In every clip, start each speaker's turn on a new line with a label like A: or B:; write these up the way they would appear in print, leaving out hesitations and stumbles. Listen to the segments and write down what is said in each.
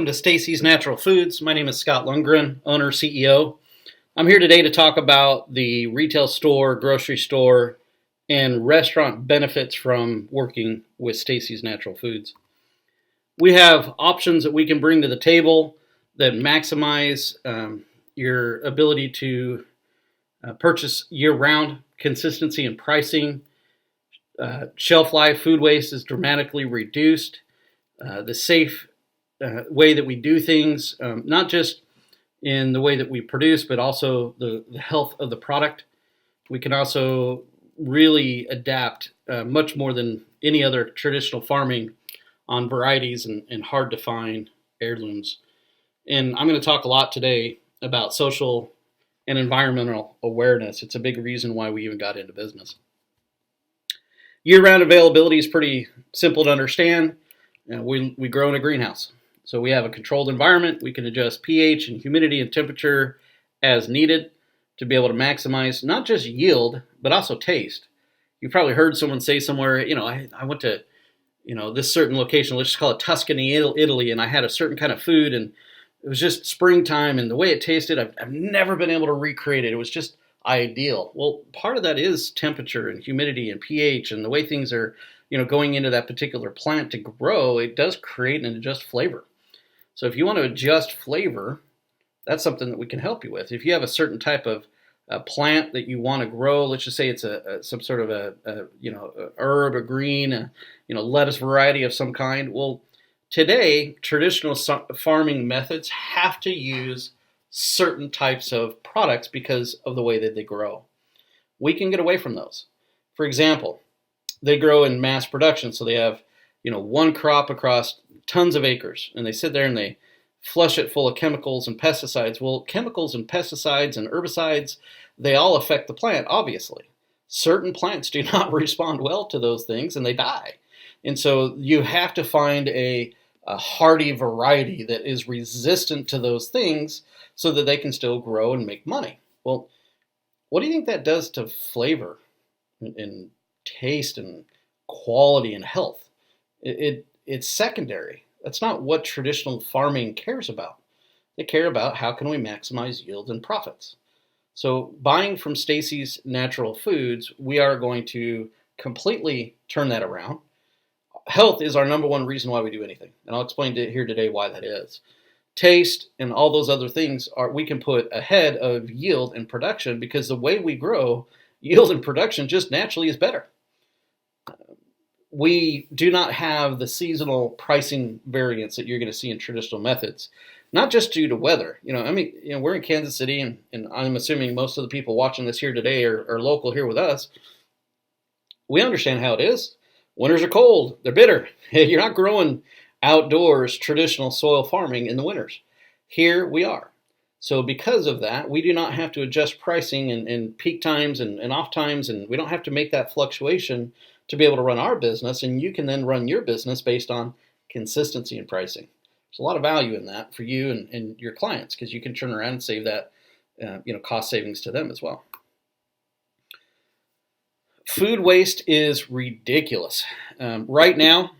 A: Welcome to Stacis Natural Foods. My name is Scott Lundgren, owner, CEO. I'm here today to talk about the retail store, grocery store, and restaurant benefits from working with Stacis Natural Foods. We have options that we can bring to the table that maximize your ability to purchase year-round, consistency in pricing, shelf life, food waste is dramatically reduced, the safe way that we do things, not just in the way that we produce, but also the health of the product. We can also really adapt much more than any other traditional farming on varieties and hard to find heirlooms. And I'm going to talk a lot today about social and environmental awareness. It's a big reason why we even got into business. Year-round availability is pretty simple to understand. We grow in a greenhouse. So we have a controlled environment. We can adjust pH and humidity and temperature as needed to be able to maximize not just yield, but also taste. You've probably heard someone say somewhere, I went to, this certain location, let's just call it Tuscany, Italy, and I had a certain kind of food, and it was just springtime, and the way it tasted, I've never been able to recreate it. It was just ideal. Well, part of that is temperature and humidity and pH and the way things are, going into that particular plant to grow. It does create and adjust flavor. So if you want to adjust flavor, that's something that we can help you with. If you have a certain type of plant that you want to grow, let's just say it's some sort of a herb, a green, lettuce variety of some kind. Well, today, traditional farming methods have to use certain types of products because of the way that they grow. We can get away from those. For example, they grow in mass production, so they have one crop across tons of acres, and they sit there and they flush it full of chemicals and pesticides. Well, chemicals and pesticides and herbicides, they all affect the plant, obviously. Certain plants do not respond well to those things, and they die. And so you have to find a hardy variety that is resistant to those things so that they can still grow and make money. Well, what do you think that does to flavor and taste and quality and health? It's secondary. That's not what traditional farming cares about. They care about how can we maximize yield and profits. So buying from Stacis Natural Foods, we are going to completely turn that around. Health is our number one reason why we do anything. And I'll explain here today why that is. Taste and all those other things we can put ahead of yield and production, because the way we grow, yield and production just naturally is better. We do not have the seasonal pricing variance that you're going to see in traditional methods, not just due to weather. We're in Kansas City, and I'm assuming most of the people watching this here today are local here with us. We understand how it is. Winters are cold. They're bitter. You're not growing outdoors traditional soil farming in the winters. Here we are. So because of that, we do not have to adjust pricing in peak times and off times, and we don't have to make that fluctuation to be able to run our business, and you can then run your business based on consistency in pricing. There's a lot of value in that for you and your clients, because you can turn around and save that cost savings to them as well. Food waste is ridiculous. Right now,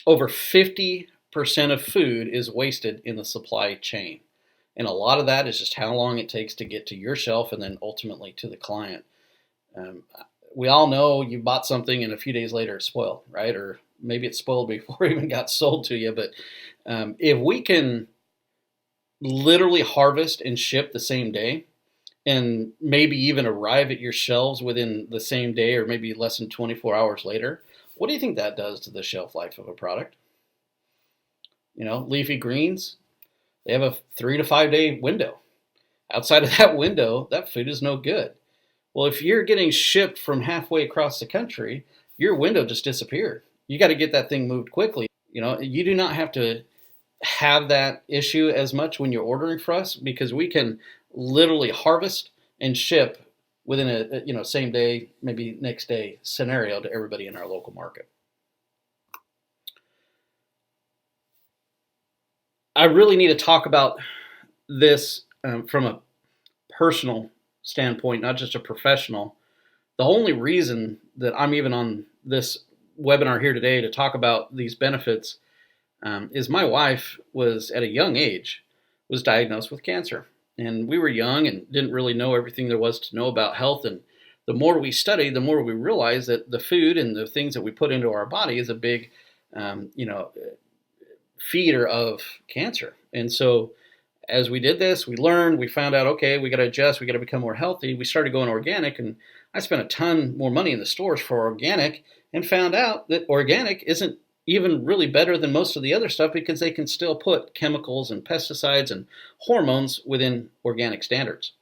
A: over 50% of food is wasted in the supply chain. And a lot of that is just how long it takes to get to your shelf and then ultimately to the client. We all know you bought something and a few days later it's spoiled, right? Or maybe it's spoiled before it even got sold to you. But if we can literally harvest and ship the same day, and maybe even arrive at your shelves within the same day or maybe less than 24 hours later, what do you think that does to the shelf life of a product? Leafy greens, they have a 3 to 5 day window. Outside of that window, that food is no good. Well, if you're getting shipped from halfway across the country, your window just disappeared. You got to get that thing moved quickly. You do not have to have that issue as much when you're ordering for us, because we can literally harvest and ship within a same day, maybe next day scenario to everybody in our local market. I really need to talk about this from a personal standpoint, not just a professional. The only reason that I'm even on this webinar here today to talk about these benefits is my wife was at a young age was diagnosed with cancer, and we were young and didn't really know everything there was to know about health. And the more we studied, the more we realized that the food and the things that we put into our body is a big, you know, feeder of cancer. And so as we did this, we learned, we found out, okay, we got to adjust, we got to become more healthy. We started going organic, and I spent a ton more money in the stores for organic and found out that organic isn't even really better than most of the other stuff because they can still put chemicals and pesticides and hormones within organic standards.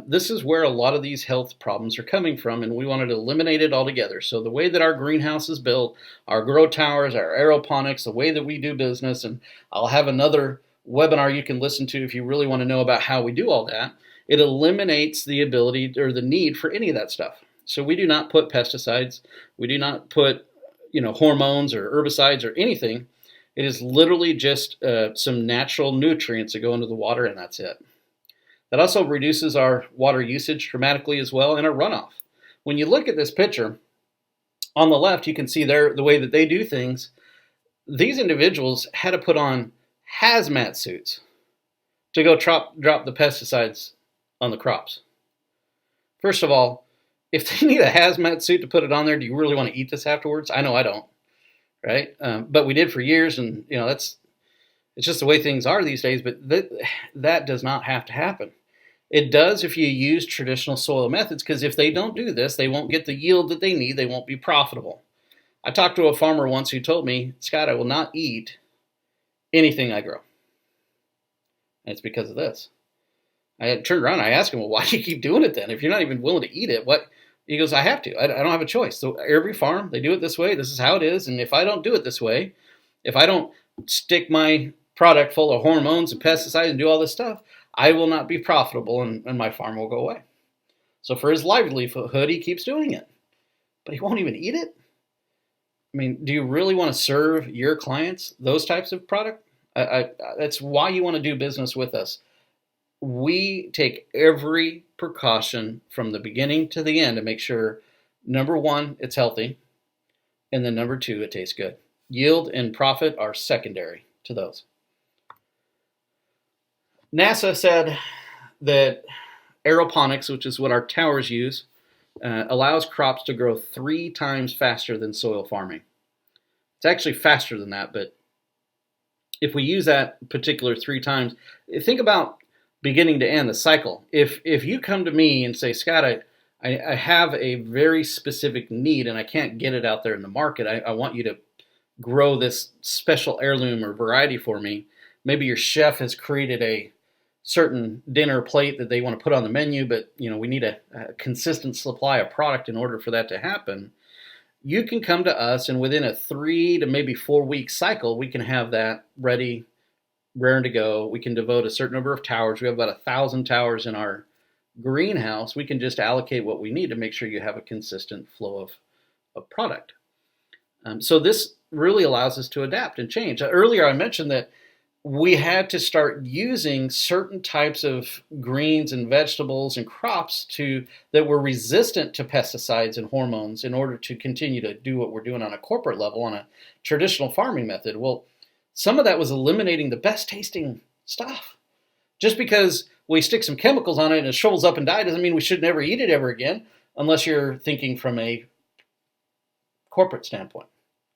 A: This is where a lot of these health problems are coming from, and we wanted to eliminate it altogether. So the way that our greenhouse is built, our grow towers, our aeroponics, the way that we do business, and I'll have another webinar you can listen to if you really want to know about how we do all that. It eliminates the ability or the need for any of that stuff. So we do not put pesticides. We do not put, hormones or herbicides or anything. It is literally just some natural nutrients that go into the water, and that's it. That also reduces our water usage dramatically as well, and our runoff. When you look at this picture, on the left, you can see the way that they do things. These individuals had to put on hazmat suits to go drop the pesticides on the crops. First of all, if they need a hazmat suit to put it on there, do you really want to eat this afterwards? I know I don't, right? But we did for years, and it's just the way things are these days. But that does not have to happen. It does if you use traditional soil methods, because if they don't do this, they won't get the yield that they need. They won't be profitable. I talked to a farmer once who told me, Scott, I will not eat anything I grow. And it's because of this. I had turned around and I asked him, well, why do you keep doing it then? If you're not even willing to eat it, what? He goes, I have to. I don't have a choice. So every farm, they do it this way. This is how it is. And if I don't do it this way, if I don't stick my product full of hormones and pesticides and do all this stuff, I will not be profitable, and my farm will go away. So for his livelihood, he keeps doing it. But he won't even eat it? I mean, do you really want to serve your clients those types of product? That's why you want to do business with us. We take every precaution from the beginning to the end to make sure, number one, it's healthy, and then number two, it tastes good. Yield and profit are secondary to those. NASA said that aeroponics, which is what our towers use, allows crops to grow 3 times faster than soil farming. It's actually faster than that, but if we use that particular 3 times, think about beginning to end the cycle. If you come to me and say, Scott, I have a very specific need and I can't get it out there in the market, I want you to grow this special heirloom or variety for me. Maybe your chef has created a certain dinner plate that they want to put on the menu, but we need a consistent supply of product in order for that to happen. You can come to us, and within a 3 to maybe 4 week cycle, we can have that ready, raring to go. We can devote a certain number of towers. We have about 1,000 towers in our greenhouse. We can just allocate what we need to make sure you have a consistent flow of product. So this really allows us to adapt and change. Earlier I mentioned that we had to start using certain types of greens and vegetables and crops that were resistant to pesticides and hormones in order to continue to do what we're doing on a corporate level on a traditional farming method. Well, some of that was eliminating the best tasting stuff. Just because we stick some chemicals on it and it shrivels up and dies doesn't mean we should never eat it ever again, unless you're thinking from a corporate standpoint,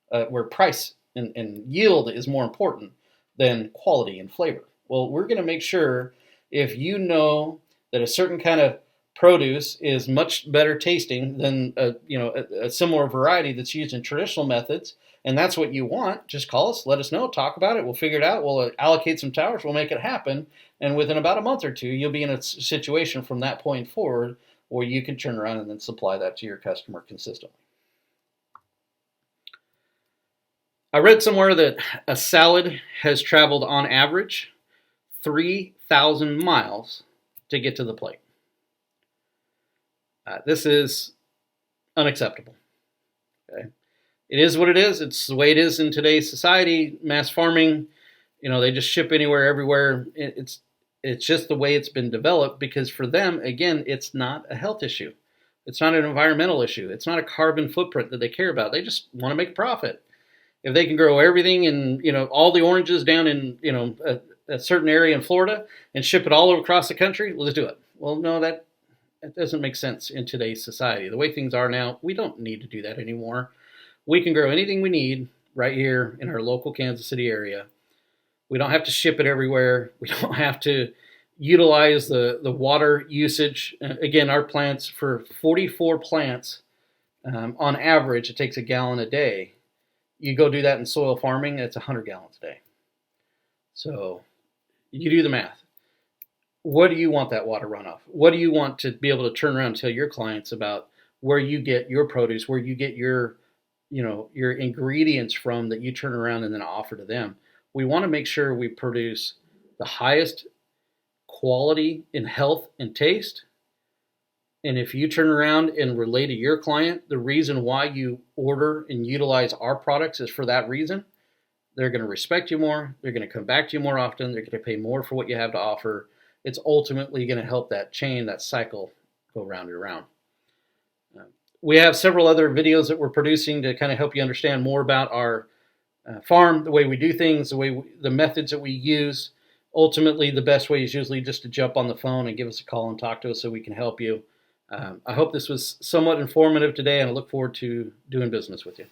A: where price and yield is more important than quality and flavor. Well, we're going to make sure if you know that a certain kind of produce is much better tasting than a similar variety that's used in traditional methods, and that's what you want, just call us, let us know, talk about it, we'll figure it out, we'll allocate some towers, we'll make it happen, and within about a month or two, you'll be in a situation from that point forward where you can turn around and then supply that to your customer consistently. I read somewhere that a salad has traveled on average 3,000 miles to get to the plate. This is unacceptable. Okay? It is what it is. It's the way it is in today's society. Mass farming, they just ship anywhere, everywhere. It's just the way it's been developed, because for them, again, it's not a health issue. It's not an environmental issue. It's not a carbon footprint that they care about. They just want to make a profit. If they can grow everything and, all the oranges down in, a certain area in Florida and ship it all across the country, let's do it. Well, no, that doesn't make sense in today's society. The way things are now, we don't need to do that anymore. We can grow anything we need right here in our local Kansas City area. We don't have to ship it everywhere. We don't have to utilize the water usage. Again, our plants, for 44 plants, on average, it takes a gallon a day. You go do that in soil farming, it's 100 gallons a day. So you do the math. What do you want that water runoff? What do you want to be able to turn around and tell your clients about where you get your produce, where you get your ingredients from that you turn around and then offer to them? We want to make sure we produce the highest quality in health and taste. And if you turn around and relay to your client the reason why you order and utilize our products is for that reason, they're going to respect you more. They're going to come back to you more often. They're going to pay more for what you have to offer. It's ultimately going to help that chain, that cycle, go round and round. We have several other videos that we're producing to kind of help you understand more about our farm, the way we do things, the methods that we use. Ultimately, the best way is usually just to jump on the phone and give us a call and talk to us so we can help you. I hope this was somewhat informative today, and I look forward to doing business with you.